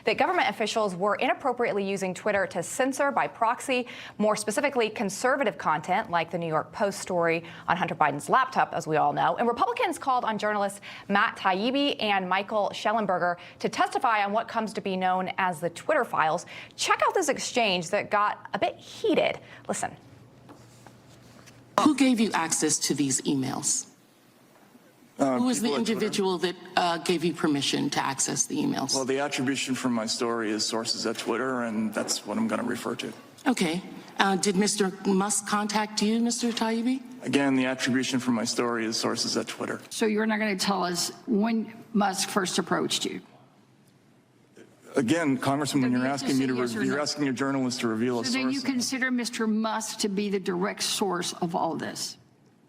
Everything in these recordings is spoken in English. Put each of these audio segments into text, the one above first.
that government officials were inappropriately using Twitter to censor by proxy, more specifically conservative content like the New York Post story on Hunter Biden's laptop, as we all know. And Republicans called on journalists Matt Taibbi and Michael Schellenberger to testify on what comes to be known as the Twitter files. Check out this exchange that got a bit heated. Listen. Who gave you access to these emails? Who was the individual that gave you permission to access the emails? Well, the attribution from my story is sources at Twitter, and that's what I'm going to refer to. Okay. Did Mr. Musk contact you, Mr. Taibbi? Again, the attribution from my story is sources at Twitter. So you're not going to tell us when Musk first approached you? Again, Congresswoman, you're asking me to you're asking a journalist to reveal a source. So then you consider Mr. Musk to be the direct source of all this?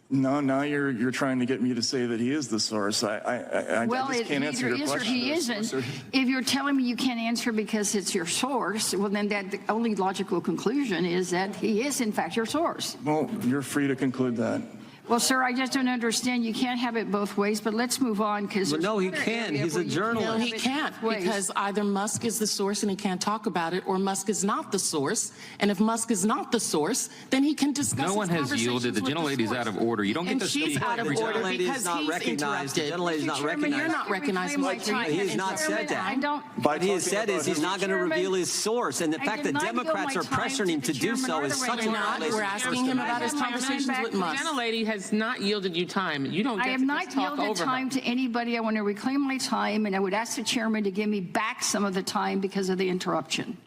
No, now you're trying to get me to say that he is the source. I just can't answer your question. Well, either he isn't. If you're telling me you can't answer because it's your source, well, then the only logical conclusion is that he is, in fact, your source. Well, you're free to conclude that. Well, sir, I just don't understand. You can't have it both ways, but let's move on because no, he can. He's a journalist. No, he can't, because either Musk is the source and he can't talk about it, or Musk is not the source. And if Musk is not the source, then he can discuss. No one has yielded. The gentlelady's out of order. You don't get to speak. She's out of order because he's interrupted. The gentlelady's not recognized. You're not recognizing my time. He has not said that. What he has said is he's not going to reveal his source, and the fact that Democrats are pressuring him to do so is such a violation. We're asking him about his conversations with Musk. The gentlelady has not yielded you time. You don't get to just talk over her. I have not yielded time to anybody. I want to reclaim my time, and I would ask the chairman to give me back some of the time because of the interruption.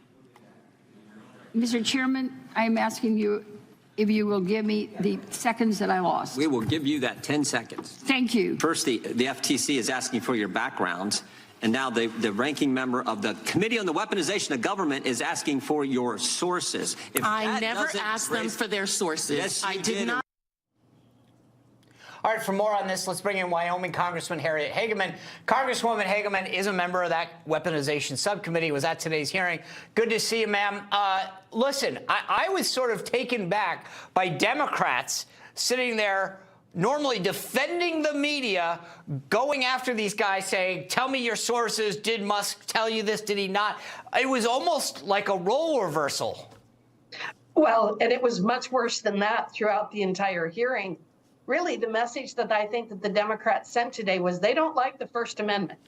Mr. Chairman, I'm asking you if you will give me the seconds that I lost. We will give you that 10 seconds. Thank you. First, the FTC is asking for your background, and now the ranking member of the Committee on the Weaponization of Government is asking for your sources. I never asked them for their sources. Yes, I did not. All right, for more on this, let's bring in Wyoming Congressman Harriet Hageman. Congresswoman Hageman is a member of that weaponization subcommittee, was at today's hearing. Good to see you, ma'am. Listen, I was sort of taken back by Democrats sitting there normally defending the media, going after these guys saying, tell me your sources. Did Musk tell you this? Did he not? It was almost like a role reversal. Well, and it was much worse than that throughout the entire hearing. Really, the message that I think that the Democrats sent today was they don't like the First Amendment.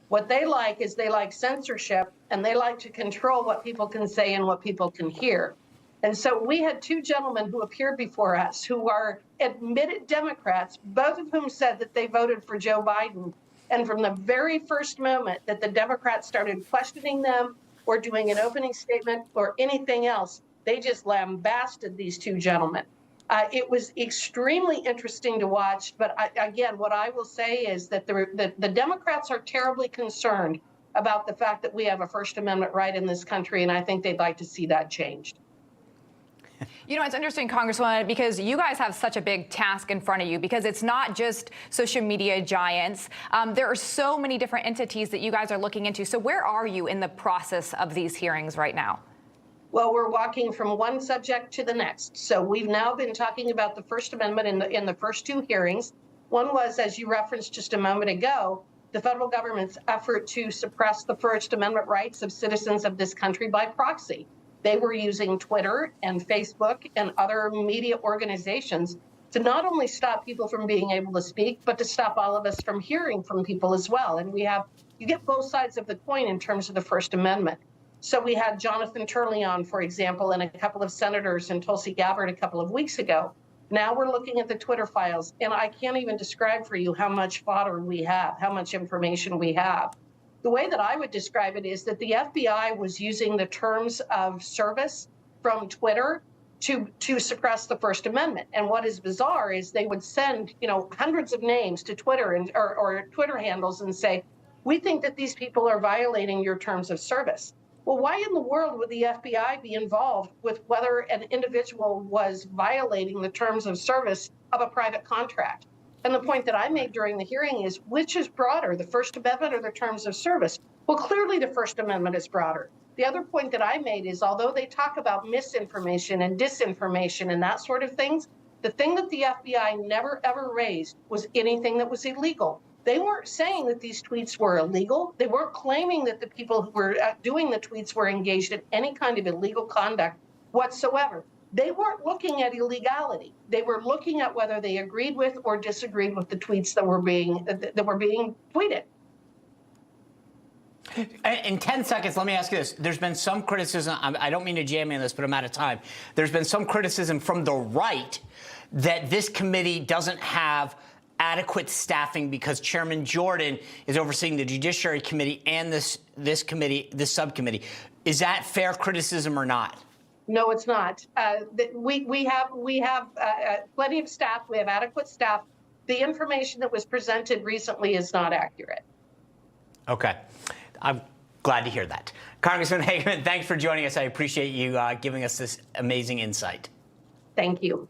What they like is they like censorship, and they like to control what people can say and what people can hear. And so we had two gentlemen who appeared before us who are admitted Democrats, both of whom said that they voted for Joe Biden. And from the very first moment that the Democrats started questioning them or doing an opening statement or anything else, they just lambasted these two gentlemen. It was extremely interesting to watch, but again, what I will say is that the Democrats are terribly concerned about the fact that we have a First Amendment right in this country, and I think they'd like to see that changed. You know, it's interesting, Congresswoman, because you guys have such a big task in front of you, because it's not just social media giants. There are so many different entities that you guys are looking into. So where are you in the process of these hearings right now? Well, we're walking from one subject to the next. So we've now been talking about the First Amendment in the first two hearings. One was, as you referenced just a moment ago, the federal government's effort to suppress the First Amendment rights of citizens of this country by proxy. They were using Twitter and Facebook and other media organizations to not only stop people from being able to speak, but to stop all of us from hearing from people as well. And you get both sides of the coin in terms of the First Amendment. So we had Jonathan Turley on, for example, and a couple of senators and Tulsi Gabbard a couple of weeks ago. Now we're looking at the Twitter files, and I can't even describe for you how much fodder we have, how much information we have. The way that I would describe it is that the FBI was using the terms of service from Twitter to suppress the First Amendment. And what is bizarre is they would send, hundreds of names to Twitter or Twitter handles and say, we think that these people are violating your terms of service. Well, why in the world would the FBI be involved with whether an individual was violating the terms of service of a private contract? And the point that I made during the hearing is, which is broader, the First Amendment or the terms of service? Well, clearly the First Amendment is broader. The other point that I made is, although they talk about misinformation and disinformation and that sort of things, the thing that the FBI never, ever raised was anything that was illegal. They weren't saying that these tweets were illegal. They weren't claiming that the people who were doing the tweets were engaged in any kind of illegal conduct whatsoever. They weren't looking at illegality. They were looking at whether they agreed with or disagreed with the tweets that were being tweeted. In 10 seconds, let me ask you this. There's been some criticism. I don't mean to jam in this, but I'm out of time. There's been some criticism from the right that this committee doesn't have adequate staffing because Chairman Jordan is overseeing the Judiciary Committee and this subcommittee. Is that fair criticism or not? No, it's not. We have plenty of staff. We have adequate staff. The information that was presented recently is not accurate. Okay. I'm glad to hear that. Congressman Hageman, thanks for joining us. I appreciate you giving us this amazing insight. Thank you.